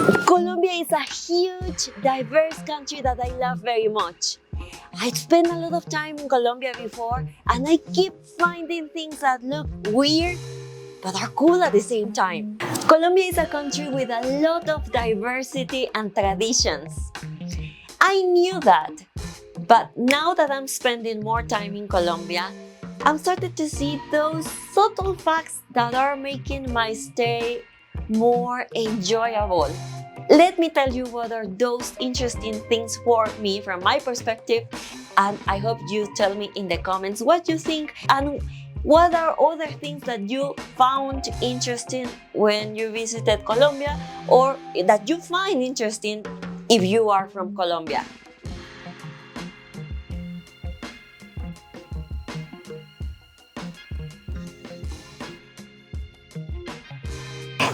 Colombia is a huge, diverse country that I love very much. I've spent a lot of time in Colombia before, and I keep finding things that look weird but are cool at the same time. Colombia is a country with a lot of diversity and traditions. I knew that, but now that I'm spending more time in Colombia, I'm starting to see those subtle facts that are making my stay more enjoyable. Let me tell you what are those interesting things for me from my perspective, and I hope you tell me in the comments what you think and what are other things that you found interesting when you visited Colombia or that you find interesting if you are from Colombia.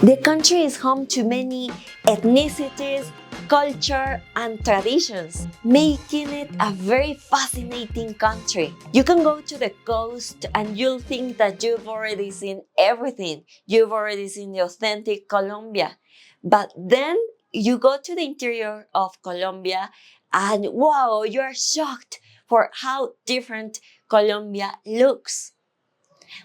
The country is home to many ethnicities, culture, and traditions, making it a very fascinating country. You can go to the coast and you'll think that you've already seen everything. You've already seen the authentic Colombia. But then you go to the interior of Colombia and wow, you're shocked for how different Colombia looks.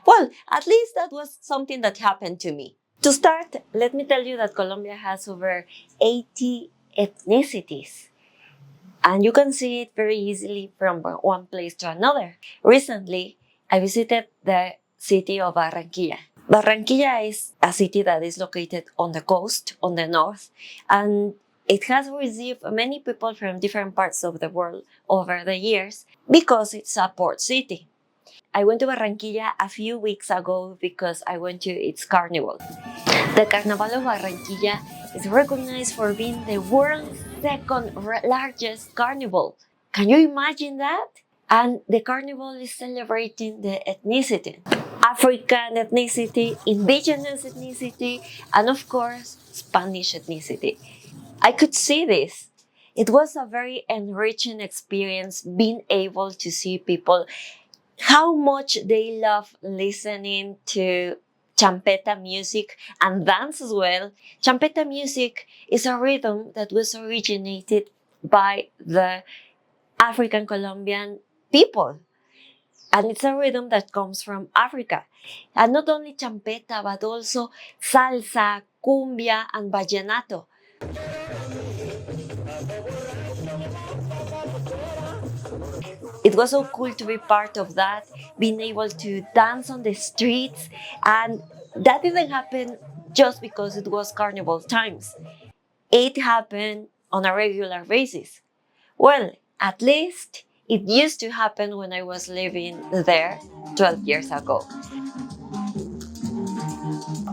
Well, at least that was something that happened to me. To start, let me tell you that Colombia has over 80 ethnicities. And you can see it very easily from one place to another. Recently, I visited the city of Barranquilla. Barranquilla is a city that is located on the coast, on the north, and it has received many people from different parts of the world over the years because it's a port city. I went to Barranquilla a few weeks ago because I went to its carnival. The Carnaval of Barranquilla is recognized for being the world's second largest carnival. Can you imagine that? And the carnival is celebrating the ethnicity. African ethnicity, indigenous ethnicity, and of course, Spanish ethnicity. I could see this. It was a very enriching experience being able to see people how much they love listening to champeta music and dance as well. Champeta music is a rhythm that was originated by the African Colombian people. And it's a rhythm that comes from Africa. And not only champeta, but also salsa, cumbia, and vallenato. It was so cool to be part of that, being able to dance on the streets. And that didn't happen just because it was carnival times. It happened on a regular basis. Well, at least it used to happen when I was living there 12 years ago.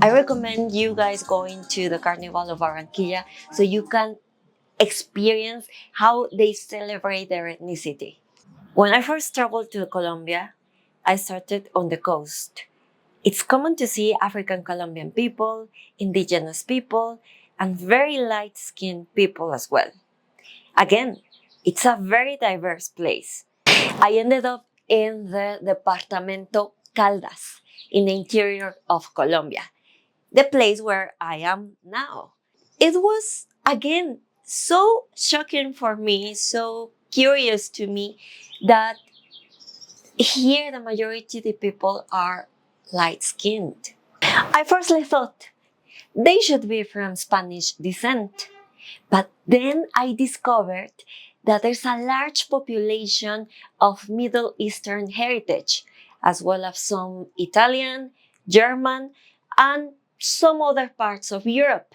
I recommend you guys going to the Carnival of Barranquilla so you can experience how they celebrate their ethnicity. When I first traveled to Colombia, I started on the coast. It's common to see African Colombian people, indigenous people, and very light-skinned people as well. Again, it's a very diverse place. I ended up in the Departamento Caldas, in the interior of Colombia, the place where I am now. It was, again, so shocking for me, so curious to me that here the majority of the people are light-skinned. I firstly thought they should be from Spanish descent, but then I discovered that there's a large population of Middle Eastern heritage, as well as some Italian, German, and some other parts of Europe.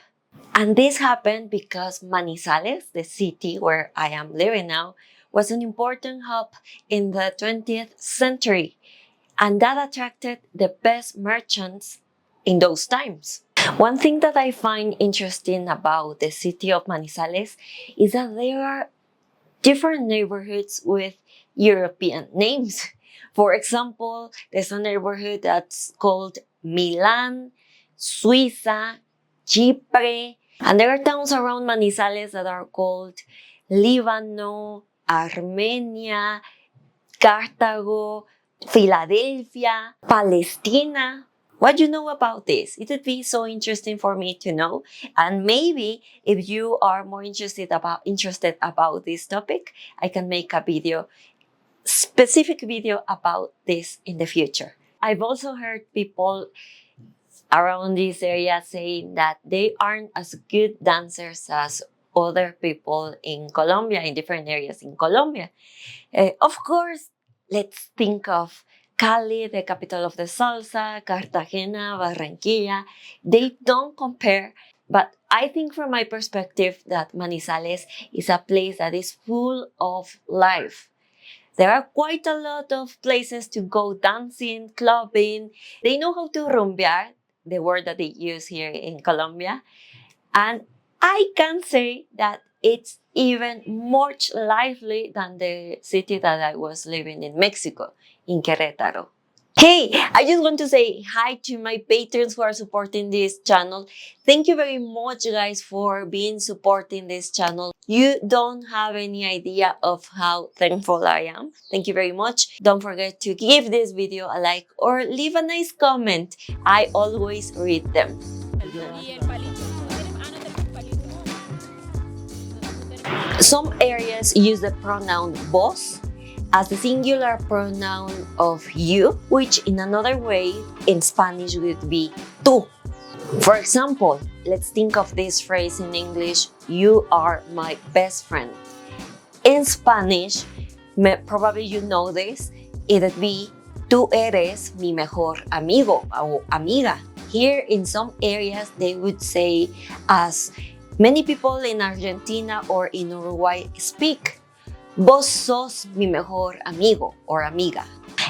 And this happened because Manizales, the city where I am living now, was an important hub in the 20th century, and that attracted the best merchants in those times. One thing that I find interesting about the city of Manizales is that there are different neighborhoods with European names. For example, there's a neighborhood that's called Milan, Suiza, Chipre, and there are towns around Manizales that are called Líbano, Armenia, Cartago, Philadelphia, Palestina. What do you know about this? It would be so interesting for me to know. And maybe if you are more interested about this topic, I can make a specific video about this in the future. I've also heard people around this area saying that they aren't as good dancers as other people in Colombia, in different areas in Colombia. Of course, let's think of Cali, the capital of the salsa, Cartagena, Barranquilla. They don't compare, but I think from my perspective that Manizales is a place that is full of life. There are quite a lot of places to go dancing, clubbing. They know how to rumbear, the word that they use here in Colombia. And I can say that it's even much lively than the city that I was living in Mexico, in Querétaro. Hey, I just want to say hi to my patrons who are supporting this channel. Thank you very much, guys, for supporting this channel. You don't have any idea of how thankful I am. Thank you very much. Don't forget to give this video a like or leave a nice comment. I always read them. Some areas use the pronoun vos as the singular pronoun of you, which in another way in Spanish would be tú. For example, let's think of this phrase in English, you are my best friend. In Spanish, probably you know this, it would be tú eres mi mejor amigo o amiga. Here in some areas they would say, as many people in Argentina or in Uruguay speak, vos sos mi mejor amigo or amiga.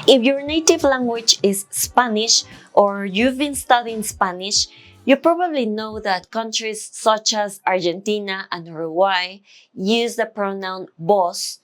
If your native language is Spanish or you've been studying Spanish, you probably know that countries such as Argentina and Uruguay use the pronoun vos,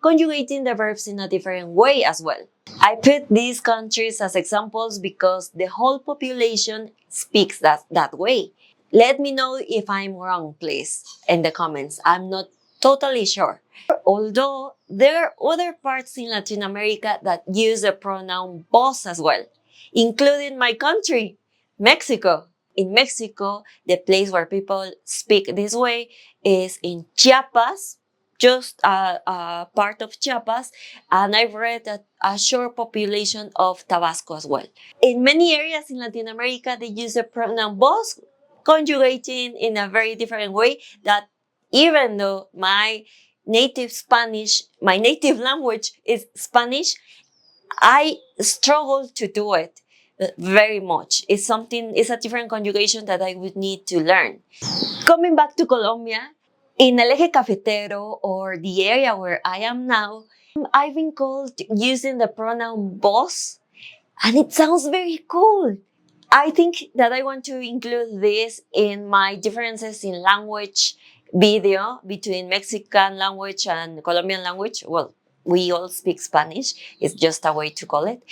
conjugating the verbs in a different way as well. I put these countries as examples because the whole population speaks that way. Let me know if I'm wrong, please, in the comments. I'm not totally sure. Although there are other parts in Latin America that use the pronoun vos as well, including my country, Mexico. In Mexico, the place where people speak this way is in Chiapas, just a part of Chiapas, and I've read that a short population of Tabasco as well. In many areas in Latin America, they use the pronoun vos, conjugating in a very different way that even though my native language is Spanish, I struggle to do it very much. It's a different conjugation that I would need to learn. Coming back to Colombia, in El Eje Cafetero, or the area where I am now, I've been called using the pronoun vos, and it sounds very cool. I think that I want to include this in my differences in language video between Mexican language and Colombian language. Well, we all speak Spanish. It's just a way to call it.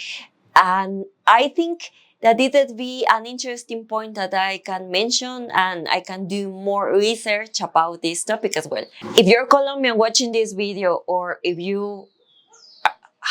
And I think that it would be an interesting point that I can mention, and I can do more research about this topic as well. If you're Colombian watching this video, or if you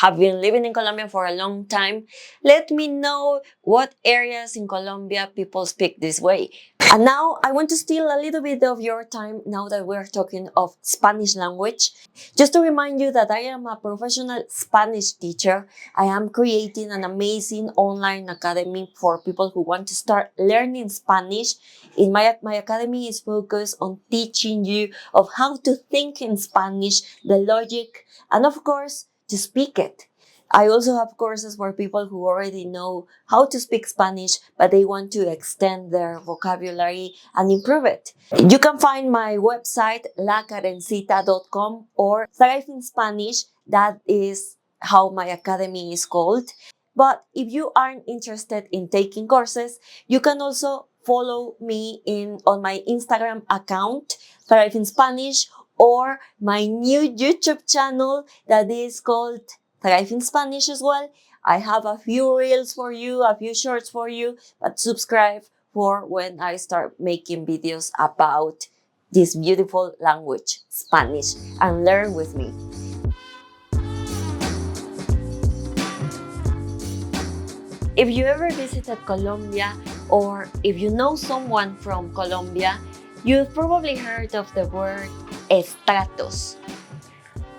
have been living in Colombia for a long time, let me know what areas in Colombia people speak this way. And now I want to steal a little bit of your time now that we're talking of Spanish language. Just to remind you that I am a professional Spanish teacher. I am creating an amazing online academy for people who want to start learning Spanish. In my academy is focused on teaching you of how to think in Spanish, the logic, and of course, to speak it. I also have courses for people who already know how to speak Spanish, but they want to extend their vocabulary and improve it. You can find my website, lakarencita.com, or Thrive in Spanish. That is how my academy is called. But if you aren't interested in taking courses, you can also follow me on my Instagram account, Thrive in Spanish, or my new YouTube channel that is called Thrive in Spanish as well. I have a few reels for you, a few shorts for you, but subscribe for when I start making videos about this beautiful language, Spanish, and learn with me. If you ever visited Colombia, or if you know someone from Colombia, you've probably heard of the word estratos.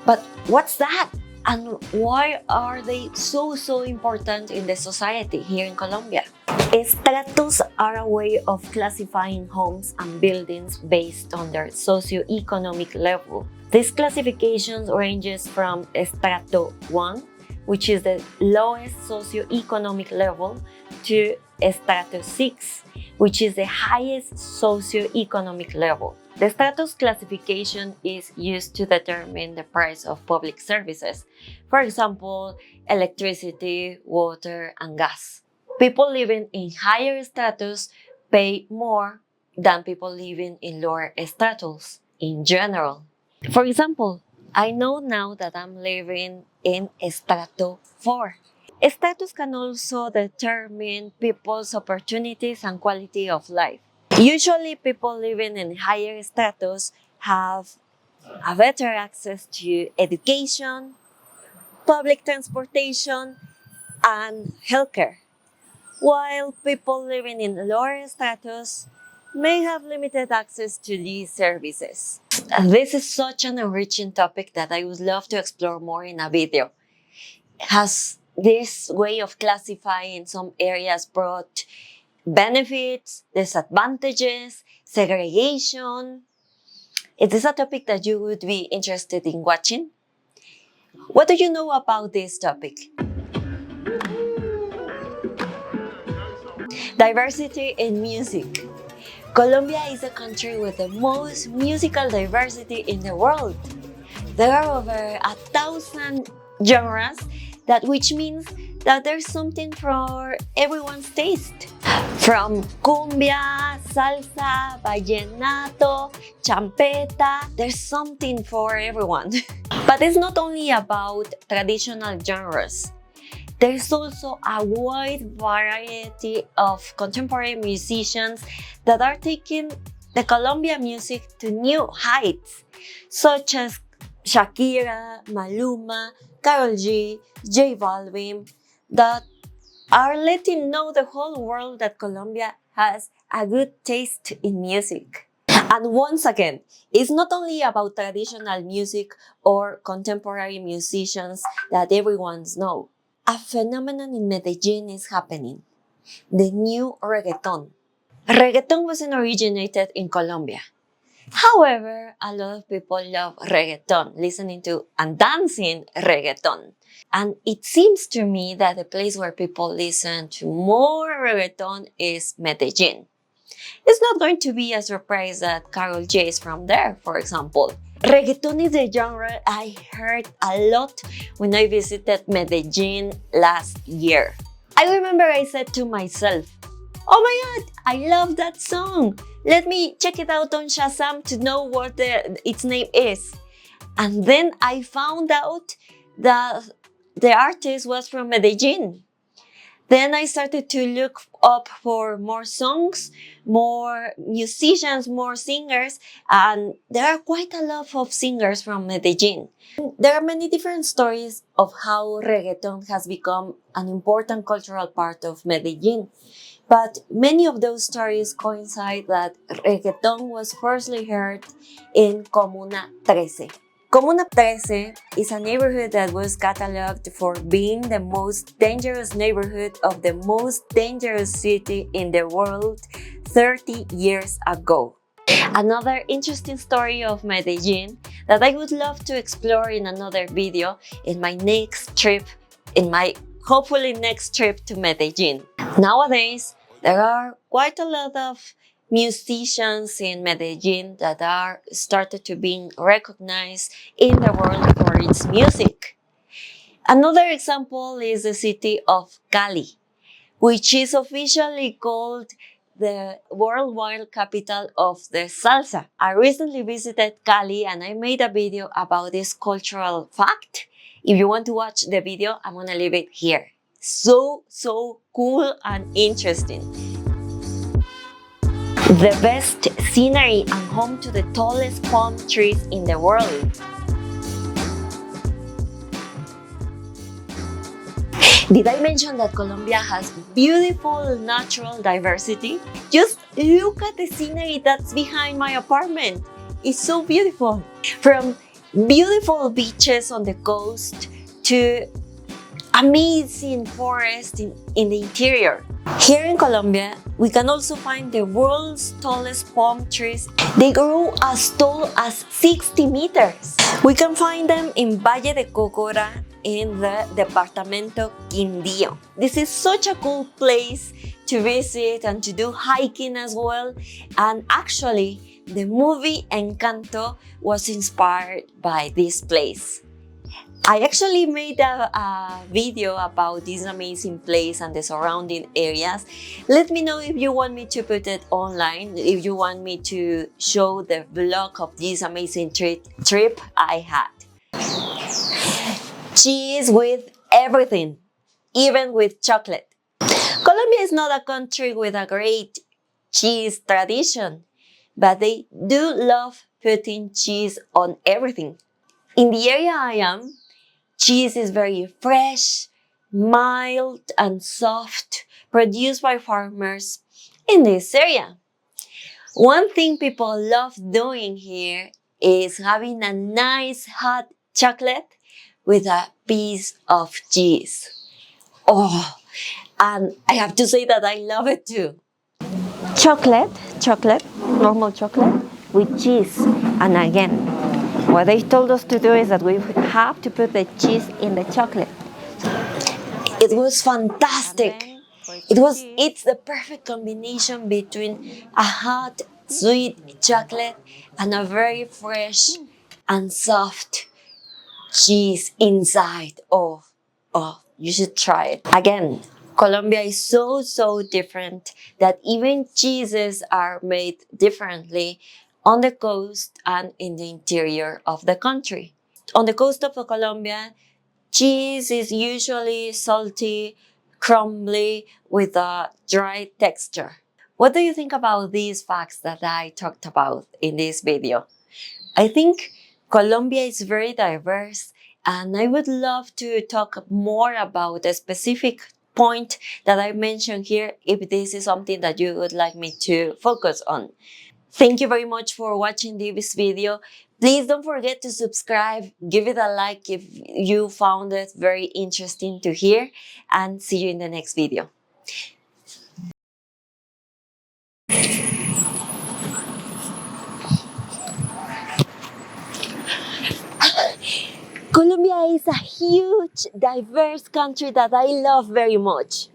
But what's that? And why are they so important in the society here in Colombia? Estratos are a way of classifying homes and buildings based on their socioeconomic level. This classification ranges from Estrato 1, which is the lowest socioeconomic level, to Estrato 6, which is the highest socioeconomic level. The status classification is used to determine the price of public services, for example, electricity, water, and gas. People living in higher status pay more than people living in lower status in general. For example, I know now that I'm living in Strato 4. Status can also determine people's opportunities and quality of life. Usually, people living in higher status have a better access to education, public transportation, and healthcare, while people living in lower status may have limited access to these services. This is such an enriching topic that I would love to explore more in a video. Has this way of classifying some areas brought benefits, disadvantages, segregation? Is this a topic that you would be interested in watching? What do you know about this topic? Diversity in music. Colombia is a country with the most musical diversity in the world. There are over 1,000 genres, which means that there's something for everyone's taste. From cumbia, salsa, vallenato, champeta, there's something for everyone. But it's not only about traditional genres. There's also a wide variety of contemporary musicians that are taking the Colombian music to new heights, such as Shakira, Maluma, Karol G, J Balvin, that are letting know the whole world that Colombia has a good taste in music. And once again, it's not only about traditional music or contemporary musicians that everyone knows. A phenomenon in Medellin is happening: the new reggaeton. Reggaeton wasn't originated in Colombia. However, a lot of people love reggaeton, listening to and dancing reggaeton. And it seems to me that the place where people listen to more reggaeton is Medellin. It's not going to be a surprise that Karol G is from there, for example. Reggaeton is a genre I heard a lot when I visited Medellin last year. I remember I said to myself, "Oh my god, I love that song! Let me check it out on Shazam to know what its name is." And then I found out that the artist was from Medellin. Then I started to look up for more songs, more musicians, more singers, and there are quite a lot of singers from Medellin. There are many different stories of how reggaeton has become an important cultural part of Medellin. But many of those stories coincide that reggaeton was firstly heard in Comuna 13. Comuna 13 is a neighborhood that was catalogued for being the most dangerous neighborhood of the most dangerous city in the world 30 years ago. Another interesting story of Medellin that I would love to explore in another video in my next trip, hopefully next trip to Medellin. Nowadays, there are quite a lot of musicians in Medellin that are started to being recognized in the world for its music. Another example is the city of Cali, which is officially called the worldwide capital of the salsa. I recently visited Cali and I made a video about this cultural fact. If you want to watch the video, I'm gonna leave it here. So cool and interesting. The best scenery and home to the tallest palm trees in the world. Did I mention that Colombia has beautiful natural diversity? Just look at the scenery that's behind my apartment. It's so beautiful. From beautiful beaches on the coast to amazing forests in the interior. Here in Colombia, we can also find the world's tallest palm trees. They grow as tall as 60 meters. We can find them in Valle de Cocora in the Departamento Quindío. This is such a cool place to visit and to do hiking as well. And actually, the movie Encanto was inspired by this place. I actually made a video about this amazing place and the surrounding areas. Let me know if you want me to put it online, if you want me to show the vlog of this amazing trip I had. Cheese with everything, even with chocolate. Colombia is not a country with a great cheese tradition, but they do love putting cheese on everything. In the area I am, cheese is very fresh, mild, and soft, produced by farmers in this area. One thing people love doing here is having a nice hot chocolate with a piece of cheese. Oh, and I have to say that I love it too. Chocolate, normal chocolate with cheese. And again, what they told us to do is that we have to put the cheese in the chocolate. It was fantastic. It's the perfect combination between a hot, sweet chocolate and a very fresh and soft cheese inside. Oh, you should try it. Again, Colombia is so different that even cheeses are made differently on the coast and in the interior of the country. On the coast of Colombia, cheese is usually salty, crumbly, with a dry texture. What do you think about these facts that I talked about in this video? I think Colombia is very diverse, and I would love to talk more about a specific point that I mentioned here if this is something that you would like me to focus on. Thank you very much for watching this video. Please don't forget to subscribe, give it a like if you found it very interesting to hear, and see you in the next video. Colombia is a huge, diverse country that I love very much.